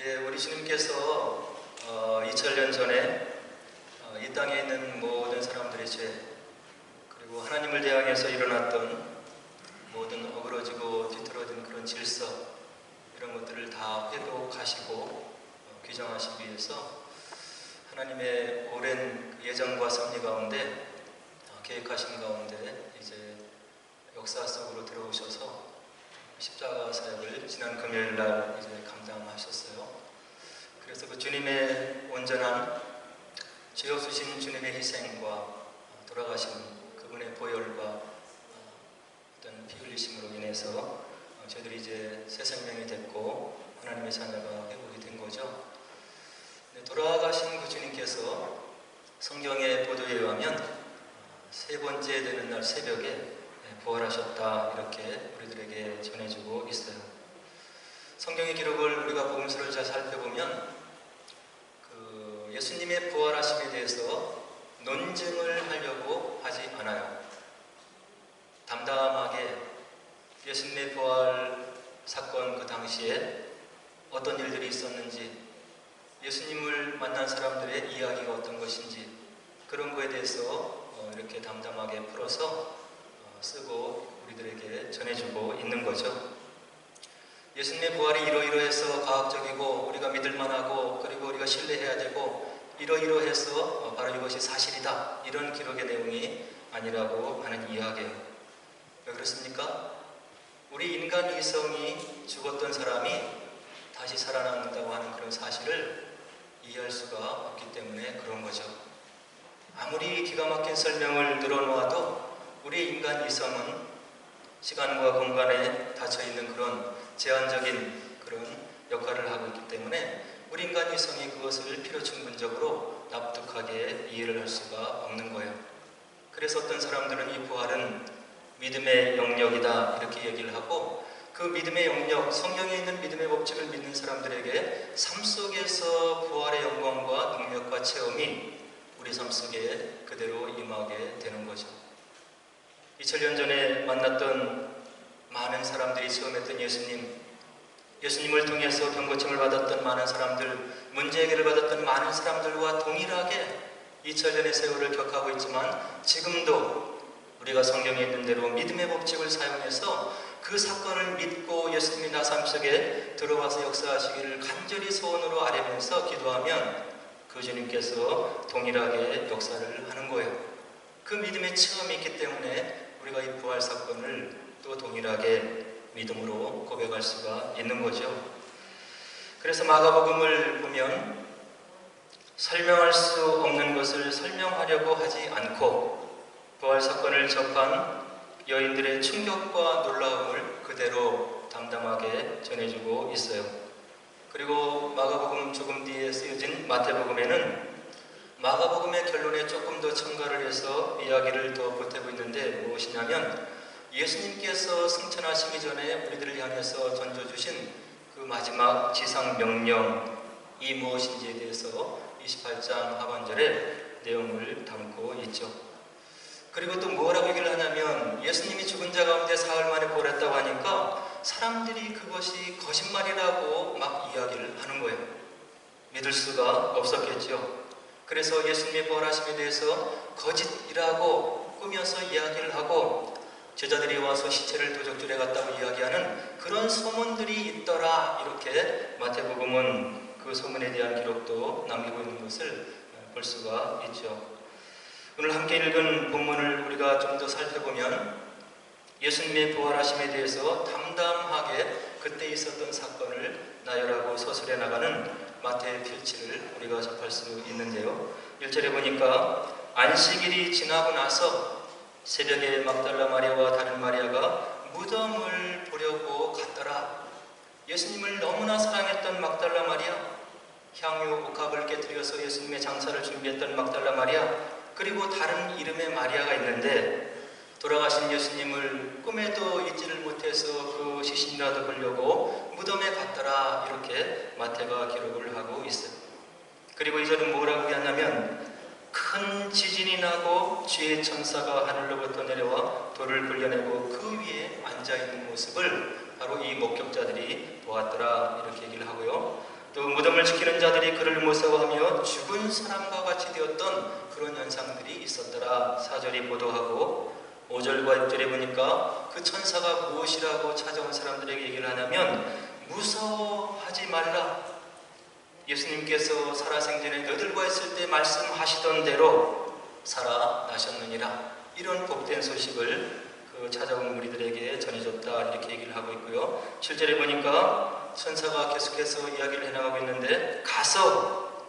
예, 우리 주님께서 2000년 전에 이 땅에 있는 모든 사람들의 죄, 그리고 하나님을 대항해서 일어났던 모든 어그러지고 뒤틀어진 그런 질서, 이런 것들을 다 회복하시고 규정하시기 위해서 하나님의 오랜 예정과 섭리 가운데 계획하신 가운데 이제 역사 속으로 들어오셔서 십자가 사역을 지난 금요일 날 이제 감당하셨어요. 그래서 그 주님의 온전한 죄 없으신 주님의 희생과 돌아가신 그분의 보혈과 어떤 피 흘리심으로 인해서 저희들이 이제 새 생명이 됐고 하나님의 자녀가 회복이 된 거죠. 돌아가신 그 주님께서 성경의 보도에 의하면 세 번째 되는 날 새벽에 부활하셨다, 이렇게 우리들에게 전해주고 있어요. 성경의 기록을 우리가 복음서를 잘 살펴보면 예수님의 부활하심에 대해서 논증을 하려고 하지 않아요. 담담하게 예수님의 부활 사건 그 당시에 어떤 일들이 있었는지, 예수님을 만난 사람들의 이야기가 어떤 것인지, 그런 거에 대해서 이렇게 담담하게 풀어서 쓰고 우리들에게 전해주고 있는 거죠. 예수님의 부활이 이러이러해서 과학적이고 우리가 믿을만하고 그리고 우리가 신뢰해야 되고 이러이러해서 바로 이것이 사실이다, 이런 기록의 내용이 아니라고 하는 이야기예요. 왜 그렇습니까? 우리 인간 이성이 죽었던 사람이 다시 살아난다고 하는 그런 사실을 이해할 수가 없기 때문에 그런 거죠. 아무리 기가 막힌 설명을 늘어놓아도 우리 인간 이성은 시간과 공간에 닫혀있는 그런 제한적인 그런 역할을 하고 있기 때문에 우리 인간 이성이 그것을 필요충분적으로 납득하게 이해를 할 수가 없는 거예요. 그래서 어떤 사람들은 이 부활은 믿음의 영역이다, 이렇게 얘기를 하고, 그 믿음의 영역, 성경에 있는 믿음의 법칙을 믿는 사람들에게 삶 속에서 부활의 영광과 능력과 체험이 우리 삶 속에 그대로 임하게 되는 거죠. 2000년 전에 만났던 많은 사람들이 체험했던 예수님을 통해서 병고침을 받았던 많은 사람들, 문제 해결을 받았던 많은 사람들과 동일하게 2000년의 세월을 격하고 있지만, 지금도 우리가 성경에 있는 대로 믿음의 법칙을 사용해서 그 사건을 믿고 예수님이 나 삶 속에 들어와서 역사하시기를 간절히 소원으로 아뢰면서 기도하면 그 주님께서 동일하게 역사를 하는 거예요. 그 믿음의 체험이 있기 때문에 우리가 이 부활 사건을 또 동일하게 믿음으로 고백할 수가 있는 거죠. 그래서 마가복음을 보면 설명할 수 없는 것을 설명하려고 하지 않고 부활 사건을 접한 여인들의 충격과 놀라움을 그대로 담담하게 전해주고 있어요. 그리고 마가복음 조금 뒤에 쓰여진 마태복음에는 마가복음의 결론에 조금 더 첨가를 해서 이야기를 더 보태고 있는데, 무엇이냐면 예수님께서 승천하시기 전에 우리들을 향해서 던져주신 그 마지막 지상 명령이 무엇인지에 대해서 28장 하반절에 내용을 담고 있죠. 그리고 또 뭐라고 얘기를 하냐면, 예수님이 죽은 자 가운데 사흘 만에 부활했다고 하니까 사람들이 그것이 거짓말이라고 막 이야기를 하는 거예요. 믿을 수가 없었겠죠. 그래서 예수님의 부활하심에 대해서 거짓이라고 꾸며서 이야기를 하고, 제자들이 와서 시체를 도적질해 갔다고 이야기하는 그런 소문들이 있더라, 이렇게 마태복음은 그 소문에 대한 기록도 남기고 있는 것을 볼 수가 있죠. 오늘 함께 읽은 본문을 우리가 좀 더 살펴보면 예수님의 부활하심에 대해서 담담하게 그때 있었던 사건을 나열하고 서술해 나가는 마태의 필지를 우리가 접할 수 있는데요. 1절에 보니까 안식일이 지나고 나서 새벽에 막달라 마리아와 다른 마리아가 무덤을 보려고 갔더라. 예수님을 너무나 사랑했던 막달라 마리아, 향유 옥합을 깨뜨려서 예수님의 장사를 준비했던 막달라 마리아, 그리고 다른 이름의 마리아가 있는데, 돌아가신 예수님을 꿈에도 잊지를 못해서 그 시신이라도 보려고 무덤에 갔더라, 이렇게 마태가 기록을 하고 있어요. 그리고 이절은 뭐라고 하냐면, 큰 지진이 나고 주의 천사가 하늘로부터 내려와 돌을 굴려내고 그 위에 앉아있는 모습을 바로 이 목격자들이 보았더라, 이렇게 얘기를 하고요. 또 언약을 지키는 자들이 그를 무서워하며 죽은 사람과 같이 되었던 그런 현상들이 있었더라. 4절이 보도하고 5절과 6절에 보니까 그 천사가 무엇이라고 찾아온 사람들에게 얘기를 하냐면 무서워하지 말라. 예수님께서 살아생전에 너희들과 있을 때 말씀하시던 대로 살아나셨느니라. 이런 복된 소식을 그 찾아온 무리들에게 전해줬다 이렇게 얘기를 하고 있고요. 7절에 보니까 천사가 계속해서 이야기를 해나가고 있는데 가서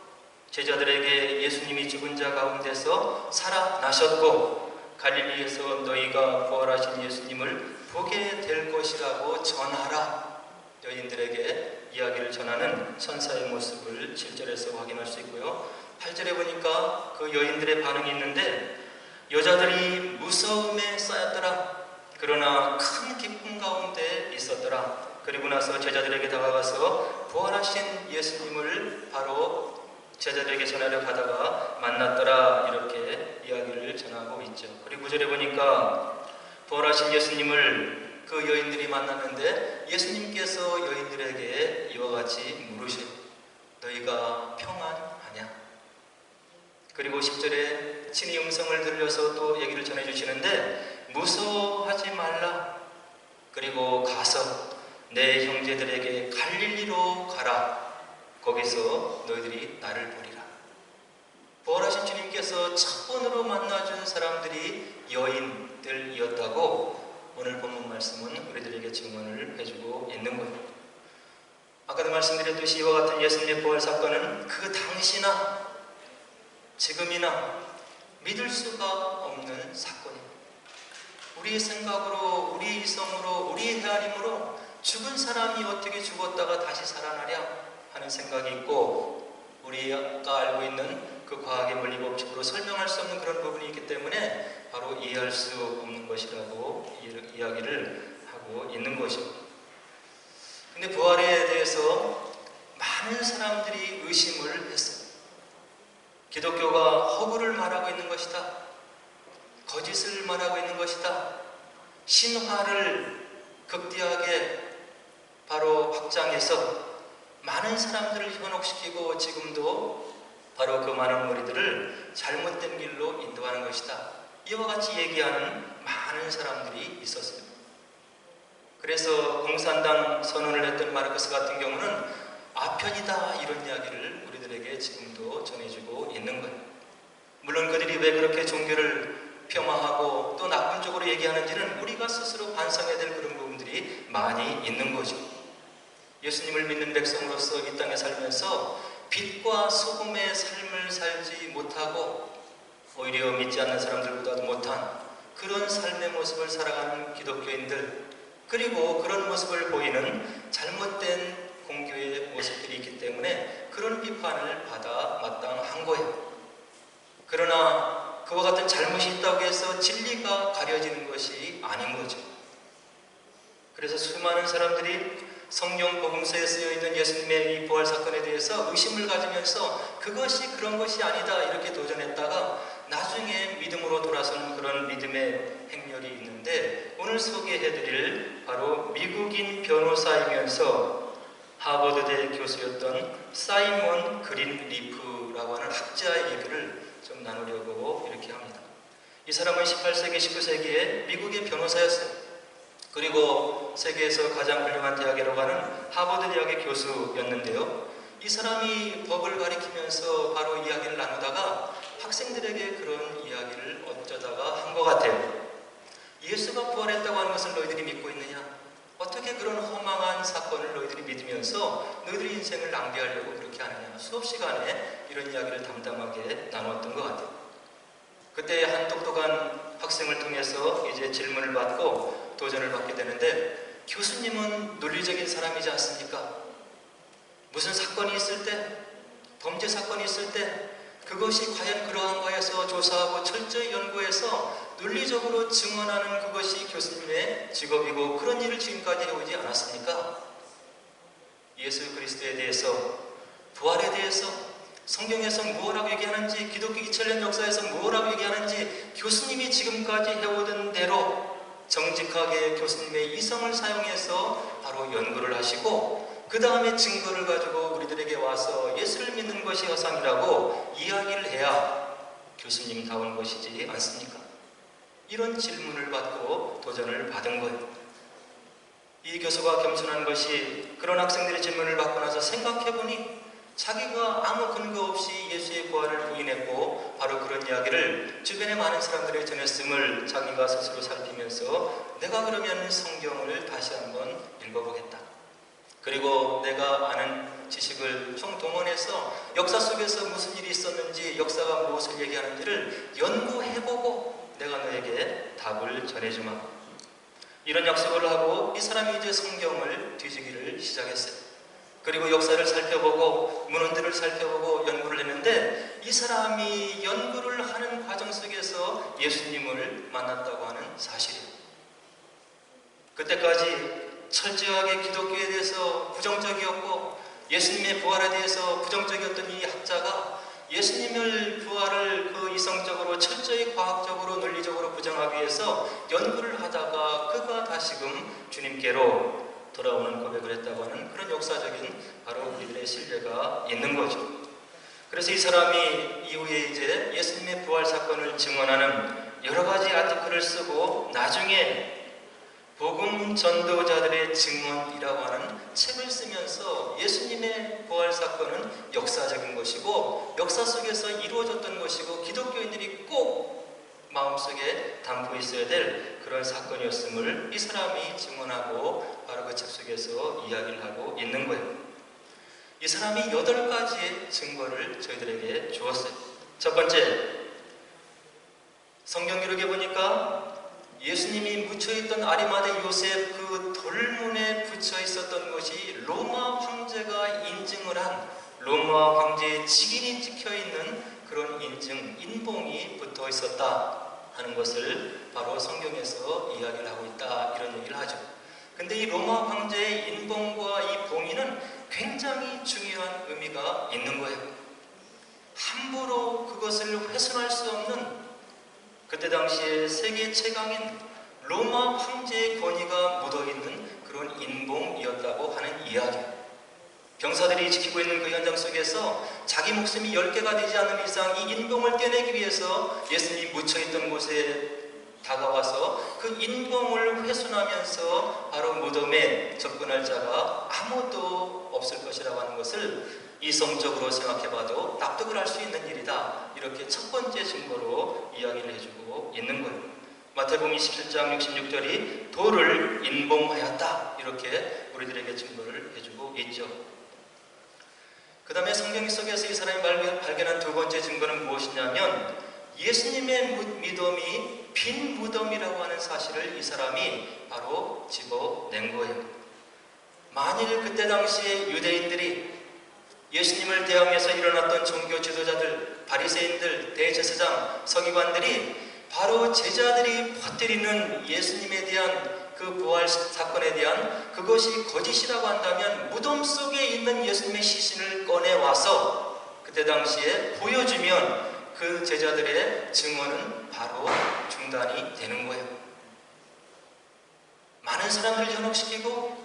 제자들에게 예수님이 죽은 자 가운데서 살아나셨고 갈릴리에서 너희가 부활하신 예수님을 보게 될 것이라고 전하라. 여인들에게 이야기를 전하는 천사의 모습을 7절에서 확인할 수 있고요. 8절에 보니까 그 여인들의 반응이 있는데 여자들이 무서움에 쌓였더라. 그러나 큰 기쁨 가운데 있었더라. 그리고 나서 제자들에게 다가가서 부활하신 예수님을 바로 제자들에게 전하려 가다가 만났더라. 이렇게 이야기를 전하고 있죠. 그리고 9절에 보니까 부활하신 예수님을 그 여인들이 만났는데 예수님께서 여인들에게 이와 같이 물으시오. 너희가 평안하냐? 그리고 10절에 친히 음성을 들려서 또 얘기를 전해주시는데 무서워하지 말라. 그리고 가서 내 형제들에게 갈릴리로 가라. 거기서 너희들이 나를 보리라. 부활하신 주님께서 첫 번으로 만나준 사람들이 여인들이었다고 오늘 본문 말씀은 우리들에게 증언을 해주고 있는 거예요. 아까도 말씀드렸듯이 이와 같은 예수님의 부활 사건은 그 당시나 지금이나 믿을 수가 없는 사건입니다. 우리의 생각으로, 우리의 이성으로, 우리의 헤아림으로 죽은 사람이 어떻게 죽었다가 다시 살아나랴 하는 생각이 있고 우리가 알고 있는 그 과학의 물리 법칙으로 설명할 수 없는 그런 부분이 있기 때문에 바로 이해할 수 없는 것이라고 이야기를 하고 있는 것이죠. 근데 부활에 대해서 많은 사람들이 의심을 했어요. 기독교가 허구를 말하고 있는 것이다. 거짓을 말하고 있는 것이다. 신화를 극대하게 바로 확장해서 많은 사람들을 현혹시키고 지금도 바로 그 많은 무리들을 잘못된 길로 인도하는 것이다. 이와 같이 얘기하는 많은 사람들이 있었어요. 그래서 공산당 선언을 했던 마르크스 같은 경우는 아편이다 이런 이야기를 우리들에게 지금도 전해주고 있는 거예요. 물론 그들이 왜 그렇게 종교를 폄하하고 또 나쁜 쪽으로 얘기하는지는 우리가 스스로 반성해야 될 그런 부분들이 많이 있는 거죠. 예수님을 믿는 백성으로서 이 땅에 살면서 빛과 소금의 삶을 살지 못하고 오히려 믿지 않는 사람들보다도 못한 그런 삶의 모습을 살아가는 기독교인들, 그리고 그런 모습을 보이는 잘못된 공교의 모습들이 있기 때문에 그런 비판을 받아 마땅한 거예요. 그러나 그와 같은 잘못이 있다고 해서 진리가 가려지는 것이 아닌 거죠. 그래서 수많은 사람들이 성경 복음서에 쓰여있는 예수님의 이 부활 사건에 대해서 의심을 가지면서 그것이 그런 것이 아니다 이렇게 도전했다가 나중에 믿음으로 돌아서는 그런 믿음의 행렬이 있는데 오늘 소개해드릴 바로 미국인 변호사이면서 하버드대 교수였던 사이먼 그린리프라고 하는 학자의 얘기를 좀 나누려고 이렇게 합니다. 이 사람은 18세기, 19세기에 미국의 변호사였어요. 그리고 세계에서 가장 훌륭한 대학이라고 하는 하버드 대학의 교수였는데요. 이 사람이 법을 가리키면서 바로 이야기를 나누다가 학생들에게 그런 이야기를 어쩌다가 한 것 같아요. 예수가 부활했다고 하는 것을 너희들이 믿고 있느냐? 어떻게 그런 허망한 사건을 너희들이 믿으면서 너희들의 인생을 낭비하려고 그렇게 하느냐? 수업 시간에 이런 이야기를 담담하게 나눴던 것 같아요. 그때 한 똑똑한 학생을 통해서 이제 질문을 받고 도전을 받게 되는데 교수님은 논리적인 사람이지 않습니까? 무슨 사건이 있을 때, 범죄 사건이 있을 때 그것이 과연 그러한가 해서 조사하고 철저히 연구해서 논리적으로 증언하는 그것이 교수님의 직업이고 그런 일을 지금까지 해오지 않았습니까? 예수 그리스도에 대해서, 부활에 대해서 성경에서 무엇라고 얘기하는지, 기독교 2000년 역사에서 무엇라고 얘기하는지 교수님이 지금까지 해오던 대로 정직하게 교수님의 이성을 사용해서 바로 연구를 하시고 그 다음에 증거를 가지고 우리들에게 와서 예수를 믿는 것이 허상이라고 이야기를 해야 교수님다운 것이지 않습니까? 이런 질문을 받고 도전을 받은 거예요. 이 교수가 겸손한 것이 그런 학생들의 질문을 받고 나서 생각해보니 자기가 아무 근거 없이 예수의 부활을 부인했고 바로 그런 이야기를 주변의 많은 사람들에게 전했음을 자기가 스스로 살피면서 내가 그러면 성경을 다시 한번 읽어보겠다. 그리고 내가 아는 지식을 총동원해서 역사 속에서 무슨 일이 있었는지 역사가 무엇을 얘기하는지를 연구해보고 내가 너에게 답을 전해주마. 이런 약속을 하고 이 사람이 이제 성경을 뒤지기를 시작했어요. 그리고 역사를 살펴보고 문헌들을 살펴보고 연구를 했는데 이 사람이 연구를 하는 과정 속에서 예수님을 만났다고 하는 사실이에요. 그때까지 철저하게 기독교에 대해서 부정적이었고 예수님의 부활에 대해서 부정적이었던 이 학자가 예수님을 부활을 그 이성적으로 철저히 과학적으로 논리적으로 부정하기 위해서 연구를 하다가 그가 다시금 주님께로 돌아오는 고백을 했다고 하는 그런 역사적인 바로 우리들의 신뢰가 있는 거죠. 그래서 이 사람이 이후에 이제 예수님의 부활 사건을 증언하는 여러 가지 아티클을 쓰고 나중에 복음 전도자들의 증언이라고 하는 책을 쓰면서 예수님의 부활 사건은 역사적인 것이고 역사 속에서 이루어졌던 것이고 기독교인들이 꼭 마음속에 담고 있어야 될 그런 사건이었음을 이 사람이 증언하고 바로 그 책 속에서 이야기를 하고 있는 거예요. 이 사람이 8가지의 증거를 저희들에게 주었어요. 첫 번째, 성경 기록에 보니까 예수님이 묻혀있던 아리마대 요셉 그 돌문에 붙여 있었던 것이 로마 황제가 인증을 한 로마 황제의 직인이 찍혀있는 그런 인증, 인봉이 붙어 있었다 하는 것을 바로 성경에서 이야기를 하고 있다 이런 얘기를 하죠. 근데 이 로마 황제의 인봉과 이 봉인은 굉장히 중요한 의미가 있는 거예요. 함부로 그것을 훼손할 수 없는 그때 당시에 세계 최강인 로마 황제의 권위가 묻어있는 그런 인봉이었다고 하는 이야기예요. 병사들이 지키고 있는 그 현장 속에서 자기 목숨이 10개가 되지 않는 이상 이 인봉을 떼내기 위해서 예수님이 묻혀있던 곳에 다가와서 그 인봉을 훼손하면서 바로 무덤에 접근할 자가 아무도 없을 것이라고 하는 것을 이성적으로 생각해봐도 납득을 할 수 있는 일이다. 이렇게 첫 번째 증거로 이야기를 해주고 있는 거예요. 마태복음 27장 66절이 돌을 인봉하였다. 이렇게 우리들에게 증거를 해주고 있죠. 그 다음에 성경 속에서 이 사람이 발견한 두 번째 증거는 무엇이냐면 예수님의 무덤이 빈 무덤이라고 하는 사실을 이 사람이 바로 집어낸 거예요. 만일 그때 당시에 유대인들이 예수님을 대항해서 일어났던 종교 지도자들, 바리새인들, 대제사장, 서기관들이 바로 제자들이 퍼뜨리는 예수님에 대한 그 부활 사건에 대한 그것이 거짓이라고 한다면 무덤 속에 있는 예수님의 시신을 꺼내와서 그때 당시에 보여주면 그 제자들의 증언은 바로 중단이 되는 거예요. 많은 사람들을 현혹시키고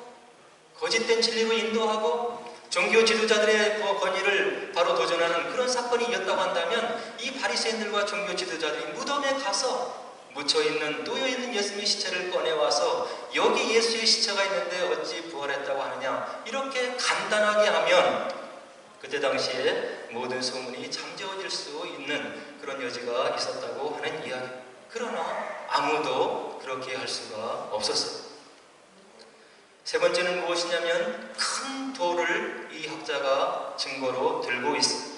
거짓된 진리로 인도하고 종교 지도자들의 권위를 바로 도전하는 그런 사건이 있었다고 한다면 이 바리새인들과 종교 지도자들이 무덤에 가서 묻혀있는 놓여있는 예수님의 시체를 꺼내와서 여기 예수의 시체가 있는데 어찌 부활했다고 하느냐 이렇게 간단하게 하면 그때 당시에 모든 소문이 잠재워질 수 있는 그런 여지가 있었다고 하는 이야기. 그러나 아무도 그렇게 할 수가 없었어요. 세 번째는 무엇이냐면 큰 돌을 이 학자가 증거로 들고 있어요.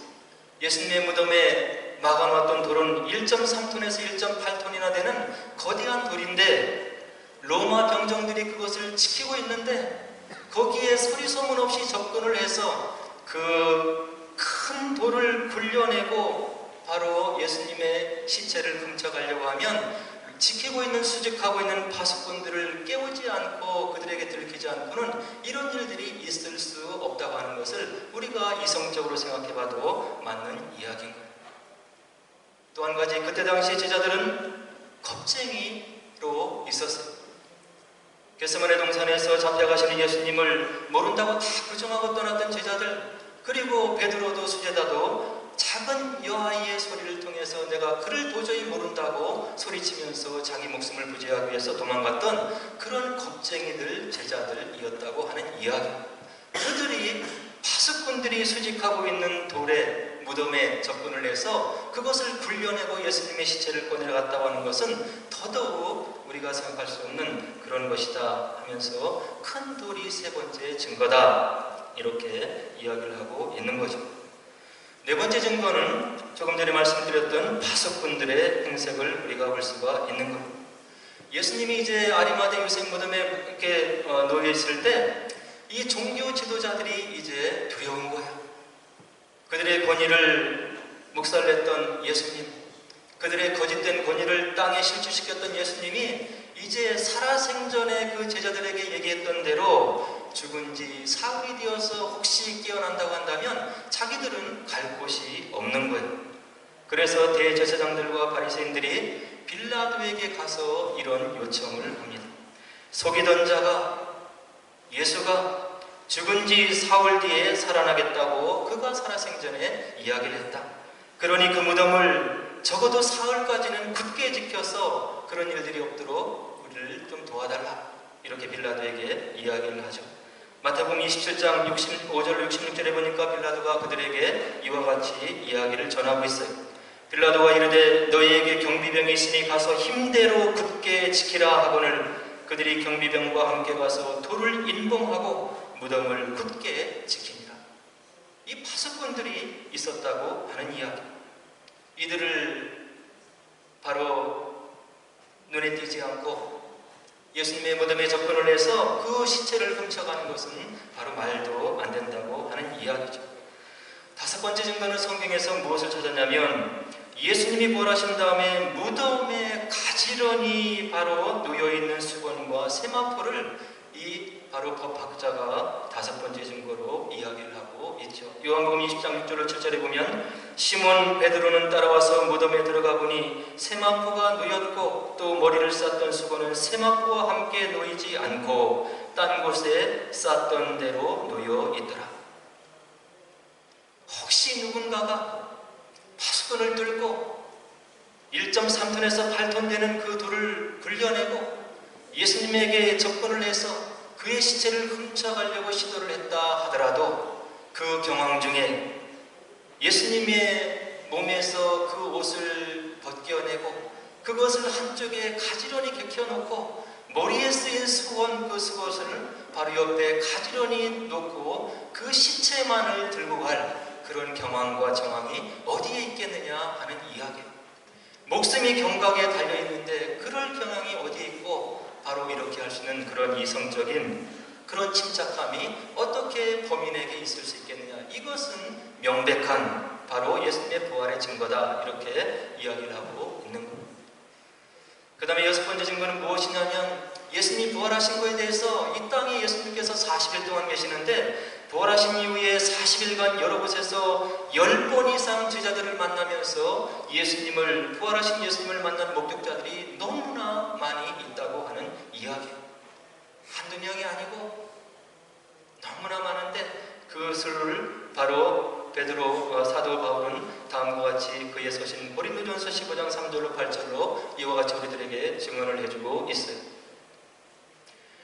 예수님의 무덤에 막아놨던 돌은 1.3톤에서 1.8톤이나 되는 거대한 돌인데 로마 병정들이 그것을 지키고 있는데 거기에 소리 소문 없이 접근을 해서 그 큰 돌을 굴려내고 바로 예수님의 시체를 훔쳐가려고 하면 지키고 있는 수직하고 있는 파수꾼들을 깨우지 않고 그들에게 들키지 않고는 이런 일들이 있을 수 없다고 하는 것을 우리가 이성적으로 생각해봐도 맞는 이야기인 거예요. 또 한 가지 그때 당시 제자들은 겁쟁이로 있었어요. 겟세마네 동산에서 잡혀가시는 예수님을 모른다고 다 부정하고 떠났던 제자들, 그리고 베드로도 수제자도 작은 여아이의 소리를 통해서 내가 그를 도저히 모른다고 소리치면서 자기 목숨을 부지하기 위해서 도망갔던 그런 겁쟁이들 제자들이었다고 하는 이야기. 그들이 파수꾼들이 수직하고 있는 돌에 무덤에 접근을 해서 그것을 굴려내고 예수님의 시체를 꺼내갔다고 하는 것은 더더욱 우리가 생각할 수 없는 그런 것이다 하면서 큰 돌이 세 번째 증거다, 이렇게 이야기를 하고 있는 거죠. 네 번째 증거는 조금 전에 말씀드렸던 파수꾼들의 행색을 우리가 볼 수가 있는 겁니다. 예수님이 이제 아리마대 요셉 무덤에 이렇게 놓여 있을 때 이 종교 지도자들이 이제 두려운 거예요. 그들의 권위를 묵살했던 예수님, 그들의 거짓된 권위를 땅에 실추시켰던 예수님이 이제 살아생전에 그 제자들에게 얘기했던 대로 죽은 지 사흘이 되어서 혹시 깨어난다고 한다면 자기들은 갈 곳이 없는 거예요. 그래서 대제사장들과 바리새인들이 빌라도에게 가서 이런 요청을 합니다. 속이던 자가 예수가 죽은 지 사흘 뒤에 살아나겠다고 그가 살아생전에 이야기를 했다. 그러니 그 무덤을 적어도 사흘까지는 굳게 지켜서 그런 일들이 없도록 우리를 좀 도와달라, 이렇게 빌라도에게 이야기를 하죠. 마태복음 27장 65절 66절에 보니까 빌라도가 그들에게 이와 같이 이야기를 전하고 있어요. 빌라도가 이르되 너희에게 경비병이 있으니 가서 힘대로 굳게 지키라 하거늘 그들이 경비병과 함께 가서 돌을 인봉하고 무덤을 굳게 지키니라. 이 파수꾼들이 있었다고 하는 이야기. 이들을 바로 눈에 띄지 않고 예수님의 무덤에 접근을 해서 그 시체를 훔쳐가는 것은 바로 말도 안 된다고 하는 이야기죠. 다섯 번째 증거는 성경에서 무엇을 찾았냐면 예수님이 부활하신 다음에 무덤에 가지런히 바로 놓여있는 수건과 세마포를 이 바로 법학자가 다섯 번째 증거로 이야기를 하고 있죠. 요한복음 20장 6절 7절에 보면 시몬 베드로는 따라와서 무덤에 들어가 보니 세마포가 놓였고 또 머리를 쌌던 수건은 세마포와 함께 놓이지 않고 딴 곳에 쌌던 대로 놓여 있더라. 혹시 누군가가 파수꾼을 들고 1.3톤에서 8톤 되는 그 돌을 굴려내고 예수님에게 접근을 해서 그의 시체를 훔쳐가려고 시도를 했다 하더라도 그 경황 중에 예수님의 몸에서 그 옷을 벗겨내고 그것을 한쪽에 가지런히 개켜놓고 머리에 쓰인 수건, 그 수건을 바로 옆에 가지런히 놓고 그 시체만을 들고 갈 그런 경황과 정황이 어디에 있겠느냐 하는 이야기. 목숨이 경각에 달려있는데 그럴 경향이 어디에 있고 바로 이렇게 할 수 있는 그런 이성적인 그런 침착함이 어떻게 범인에게 있을 수 있겠느냐. 이것은 명백한 바로 예수님의 부활의 증거다, 이렇게 이야기를 하고 있는 겁니다. 그 다음에 여섯 번째 증거는 무엇이냐면 예수님이 부활하신 것에 대해서 이 땅에 예수님께서 40일 동안 계시는데 부활하신 이후에 40일간 여러 곳에서 10번 이상 제자들을 만나면서 부활하신 예수님을 만난 목격자들이 너무나 많이 있다고 하는 이야기. 한두 명이 아니고 너무나 많은데 그것을 바로 베드로 사도 바울은 다음과 같이 그의 서신 고린도전서 15장 3절로 8절로 이와 같이 우리들에게 증언을 해주고 있어요.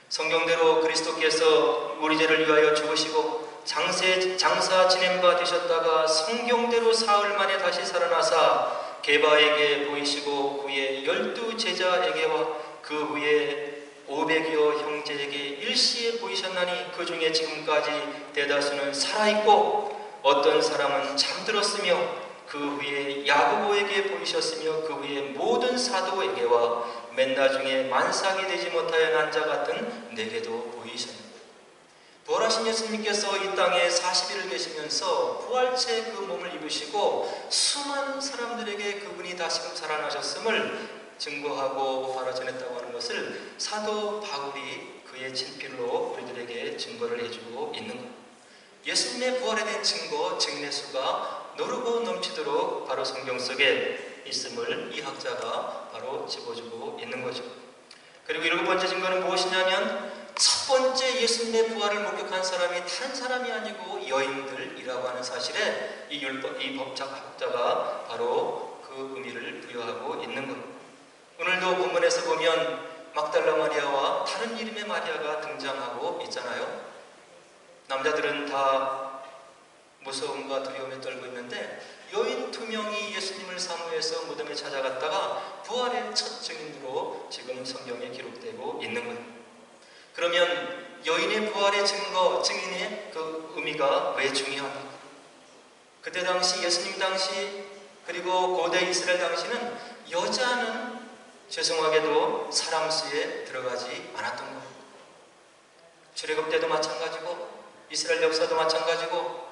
성경대로 그리스도께서 우리 죄를 위하여 죽으시고 장사 지낸 바 되셨다가 성경대로 사흘 만에 다시 살아나사 게바에게 보이시고 후에 12 제자에게와 그 후에 500여 형제에게 일시에 보이셨나니 그 중에 지금까지 대다수는 살아있고 어떤 사람은 잠들었으며 그 후에 야고보에게 보이셨으며 그 후에 모든 사도에게와 맨 나중에 만삭이 되지 못하여 난 자 같은 내게도 보이셨습니다. 부활하신 예수님께서 이 땅에 40일을 계시면서 부활체 그 몸을 입으시고 수많은 사람들에게 그분이 다시금 살아나셨음을 증거하고 바로 전했다고 하는 것을 사도 바울이 그의 친필로 우리들에게 증거를 해주고 있는 것. 예수님의 부활에 대한 증거, 증례수가 노르고 넘치도록 바로 성경 속에 있음을 이 학자가 바로 집어주고 있는 거죠. 그리고 일곱 번째 증거는 무엇이냐면 첫 번째 예수님의 부활을 목격한 사람이 다른 사람이 아니고 여인들이라고 하는 사실에 이 법학자가 바로 그 의미를 부여하고 있는 것. 오늘도 본문에서 보면 막달라 마리아와 다른 이름의 마리아가 등장하고 있잖아요. 남자들은 다 무서움과 두려움에 떨고 있는데 여인 2명이 예수님을 사모해서 무덤에 찾아갔다가 부활의 첫 증인으로 지금 성경에 기록되고 있는 거예요. 그러면 여인의 부활의 증인의 그 의미가 왜 중요합니까? 그때 당시 예수님 당시 그리고 고대 이스라엘 당시는 여자는 죄송하게도 사람 수에 들어가지 않았던 거예요. 출애굽 때도 마찬가지고 이스라엘 역사도 마찬가지고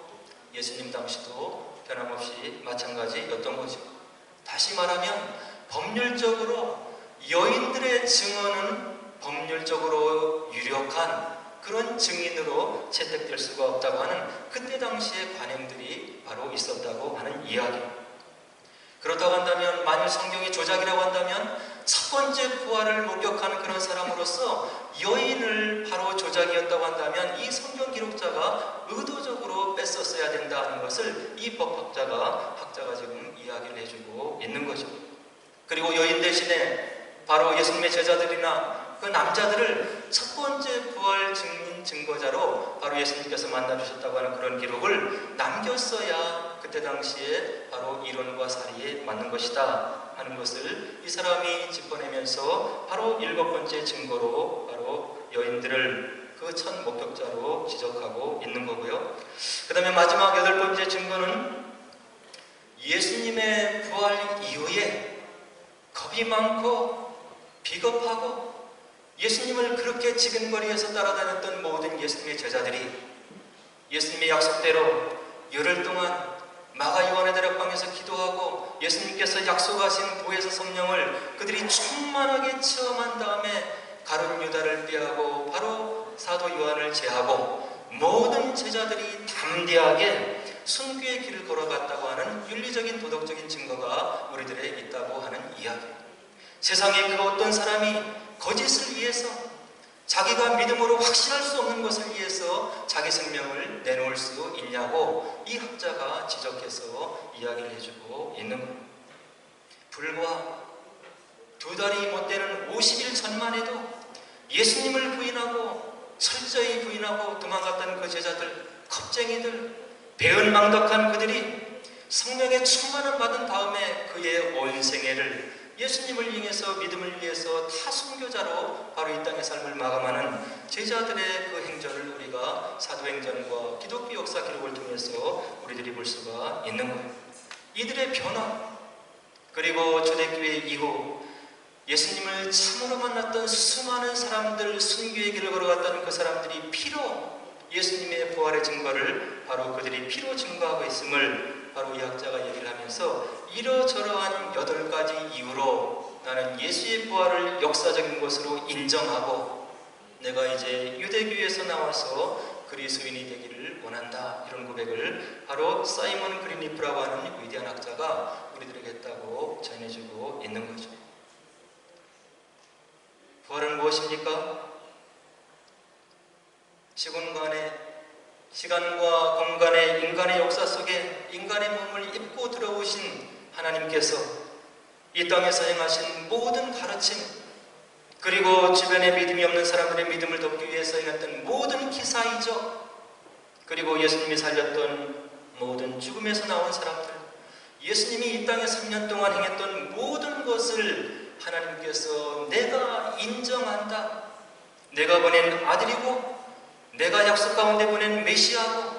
예수님 당시도 변함없이 마찬가지였던 거죠. 다시 말하면 법률적으로 여인들의 증언은 법률적으로 유력한 그런 증인으로 채택될 수가 없다고 하는 그때 당시의 관행들이 바로 있었다고 하는 이야기. 그렇다고 한다면 만일 성경이 조작이라고 한다면 첫 번째 부활을 목격하는 그런 사람으로서 여인을 바로 조작이었다고 한다면 이 성경 기록자가 의도적으로 뺐었어야 된다는 것을 이 법학자가 지금 이야기를 해주고 있는 거죠. 그리고 여인 대신에 바로 예수님의 제자들이나 그 남자들을 첫 번째 부활 증거자로 바로 예수님께서 만나주셨다고 하는 그런 기록을 남겼어야 그때 당시에 바로 이론과 사리에 맞는 것이다 하는 것을 이 사람이 짚어내면서 바로 7번째 증거로 바로 여인들을 그 첫 목격자로 지적하고 있는 거고요. 그 다음에 마지막 8번째 증거는 예수님의 부활 이후에 겁이 많고 비겁하고 예수님을 그렇게 지근거리에서 따라다녔던 모든 예수님의 제자들이 예수님의 약속대로 열흘 동안 마가 요한의 다락방에서 기도하고 예수님께서 약속하신 보혜사 성령을 그들이 충만하게 체험한 다음에 가룟 유다를 피하고 바로 사도 요한을 제하고 모든 제자들이 담대하게 순교의 길을 걸어갔다고 하는 윤리적인 도덕적인 증거가 우리들에 있다고 하는 이야기. 세상에 그 어떤 사람이 거짓을 위해서 자기가 믿음으로 확신할 수 없는 것을 위해서 자기 생명을 내놓을 수 있냐고 이 학자가 지적해서 이야기를 해주고 있는 겁니다. 불과 2달이 못 되는 50일 전만 해도 예수님을 부인하고 철저히 부인하고 도망갔던 그 제자들, 겁쟁이들, 배은망덕한 그들이 성령의 충만을 받은 다음에 그의 온 생애를 예수님을 향해서 믿음을 위해서 다 순교자로 바로 이 땅의 삶을 마감하는 제자들의 그 행전을 우리가 사도행전과 기독교 역사 기록을 통해서 우리들이 볼 수가 있는 거예요. 이들의 변화 그리고 초대교회 이후 예수님을 참으로 만났던 수많은 사람들, 순교의 길을 걸어갔다는 그 사람들이 피로 예수님의 부활의 증거를 바로 그들이 피로 증거하고 있음을 바로 이 학자가 얘기를 하면서 이러저러한 8가지 이유로 나는 예수의 부활을 역사적인 것으로 인정하고 내가 이제 유대교에서 나와서 그리스도인이 되기를 원한다, 이런 고백을 바로 사이먼 그린리프라고 하는 위대한 학자가 우리들에게 했다고 전해주고 있는 거죠. 부활은 무엇입니까? 시간과 공간의 인간의 역사 속에 인간의 몸을 입고 들어오신 하나님께서 이 땅에서 행하신 모든 가르침 그리고 주변에 믿음이 없는 사람들의 믿음을 돕기 위해서 행했던 모든 기사이죠. 그리고 예수님이 살렸던 모든 죽음에서 나온 사람들, 예수님이 이 땅에 3년 동안 행했던 모든 것을 하나님께서 내가 인정한다, 내가 보낸 아들이고 내가 약속 가운데 보낸 메시아고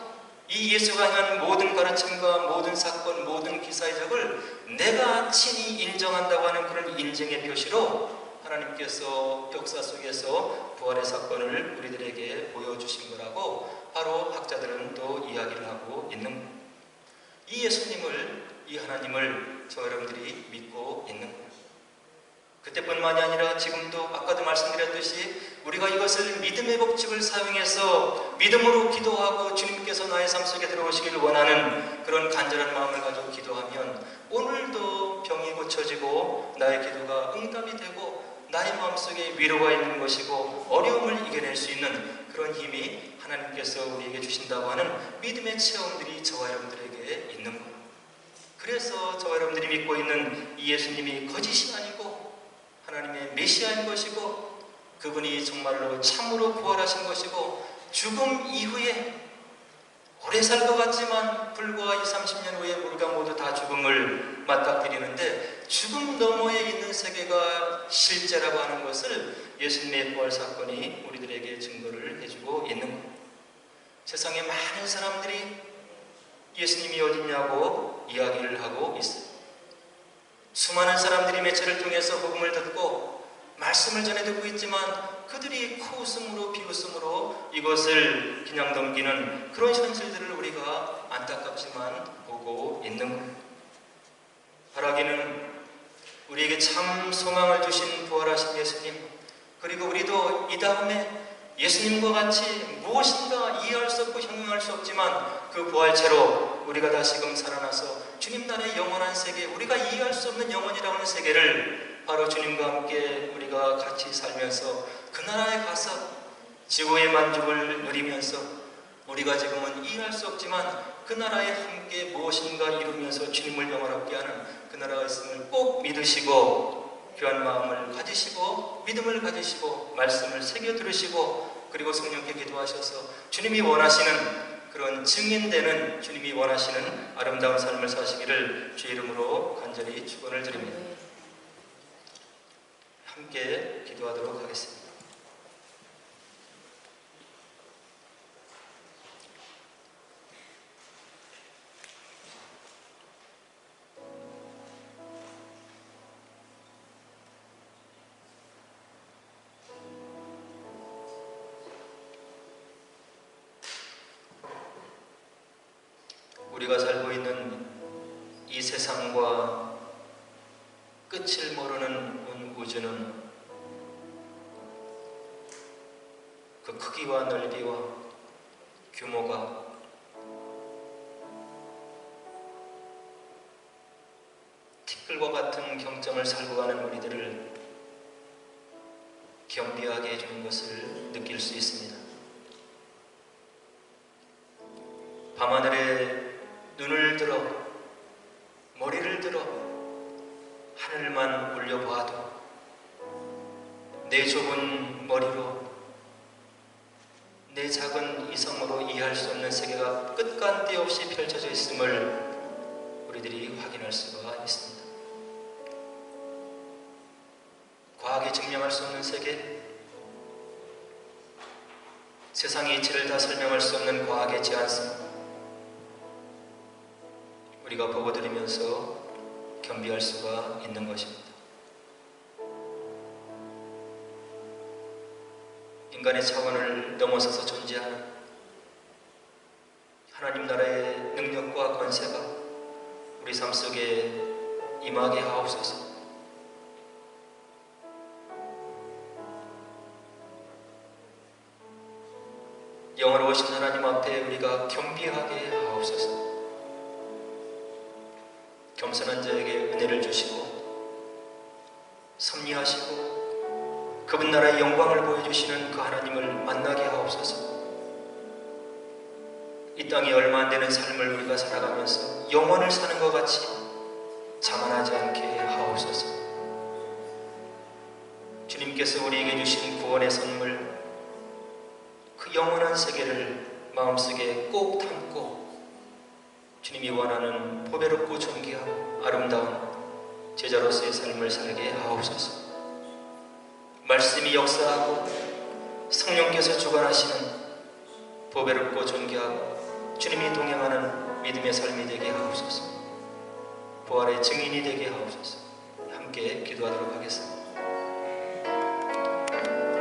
이 예수가 행한 모든 가르침과 모든 사건, 모든 기사의적을 내가 친히 인정한다고 하는 그런 인정의 표시로 하나님께서 역사 속에서 부활의 사건을 우리들에게 보여주신 거라고 바로 학자들은 또 이야기를 하고 있는 거예요. 이 예수님을, 이 하나님을 저 여러분들이 믿고 있는 거예요. 그때뿐만이 아니라 지금도 아까도 말씀드렸듯이 우리가 이것을 믿음의 법칙을 사용해서 믿음으로 기도하고 주님께서 나의 삶 속에 들어오시기를 원하는 그런 간절한 마음을 가지고 기도하면 오늘도 병이 고쳐지고 나의 기도가 응답이 되고 나의 마음속에 위로가 있는 것이고 어려움을 이겨낼 수 있는 그런 힘이 하나님께서 우리에게 주신다고 하는 믿음의 체험들이 저와 여러분들에게 있는 거예요. 그래서 저와 여러분들이 믿고 있는 이 예수님이 거짓이 아니고 하나님의 메시아인 것이고 그분이 정말로 참으로 부활하신 것이고 죽음 이후에 오래 살 것 같지만 불과 20, 30년 후에 우리가 모두 다 죽음을 맞닥뜨리는데 죽음 너머에 있는 세계가 실제라고 하는 것을 예수님의 부활 사건이 우리들에게 증거를 해주고 있는 거예요. 세상에 많은 사람들이 예수님이 어딨냐고 이야기를 하고 있어요. 수많은 사람들이 매체를 통해서 복음을 듣고 말씀을 전해 듣고 있지만 그들이 코웃음으로 비웃음으로 이것을 그냥 넘기는 그런 현실들을 우리가 안타깝지만 보고 있는 거예요. 바라기는 우리에게 참 소망을 주신 부활하신 예수님, 그리고 우리도 이 다음에 예수님과 같이 무엇인가 이해할 수 없고 형용할 수 없지만 그 부활체로 우리가 다시금 살아나서 주님 나라의 영원한 세계, 우리가 이해할 수 없는 영원이라는 세계를 바로 주님과 함께 우리가 같이 살면서 그 나라에 가서 지구의 만족을 누리면서 우리가 지금은 이해할 수 없지만 그 나라에 함께 무엇인가 이루면서 주님을 영원하게 하는 그 나라가 있음을 꼭 믿으시고 귀한 마음을 가지시고 믿음을 가지시고 말씀을 새겨 들으시고 그리고 성령께 기도하셔서 주님이 원하시는 그런 증인되는 주님이 원하시는 아름다운 삶을 사시기를 주의 이름으로 간절히 축원을 드립니다. 함께 기도하도록 하겠습니다. 우리가 살고 있는 이 세상과 끝을 모르는 온 우주는 그 크기와 넓이와 규모가 티끌과 같은 경점을 살고 가는 우리들을 겸비하게 해주는 것을 느낄 수 있습니다. 밤하늘에 눈을 들어 머리를 들어 하늘만 올려봐도 내 좁은 머리로 내 작은 이성으로 이해할 수 없는 세계가 끝간데 없이 펼쳐져 있음을 우리들이 확인할 수가 있습니다. 과학이 증명할 수 없는 세계, 세상의 이치를 다 설명할 수 없는 과학의 제한성, 우리가 보고 들으면서 겸비할 수가 있는 것입니다. 인간의 차원을 넘어서서 존재하는 하나님 나라의 능력과 권세가 우리 삶 속에 임하게 하옵소서. 영원하신 하나님 앞에 우리가 겸비하게 하옵소서. 겸손한 자에게 은혜를 주시고 섭리하시고 그분 나라의 영광을 보여주시는 그 하나님을 만나게 하옵소서. 이 땅에 얼마 안 되는 삶을 우리가 살아가면서 영원을 사는 것 같이 자만하지 않게 하옵소서. 주님께서 우리에게 주신 구원의 선물, 그 영원한 세계를 마음속에 꼭 담고 주님이 원하는 보배롭고 존귀하고 아름다운 제자로서의 삶을 살게 하옵소서. 말씀이 역사하고 성령께서 주관하시는 보배롭고 존귀하고 주님이 동행하는 믿음의 삶이 되게 하옵소서. 부활의 증인이 되게 하옵소서. 함께 기도하도록 하겠습니다.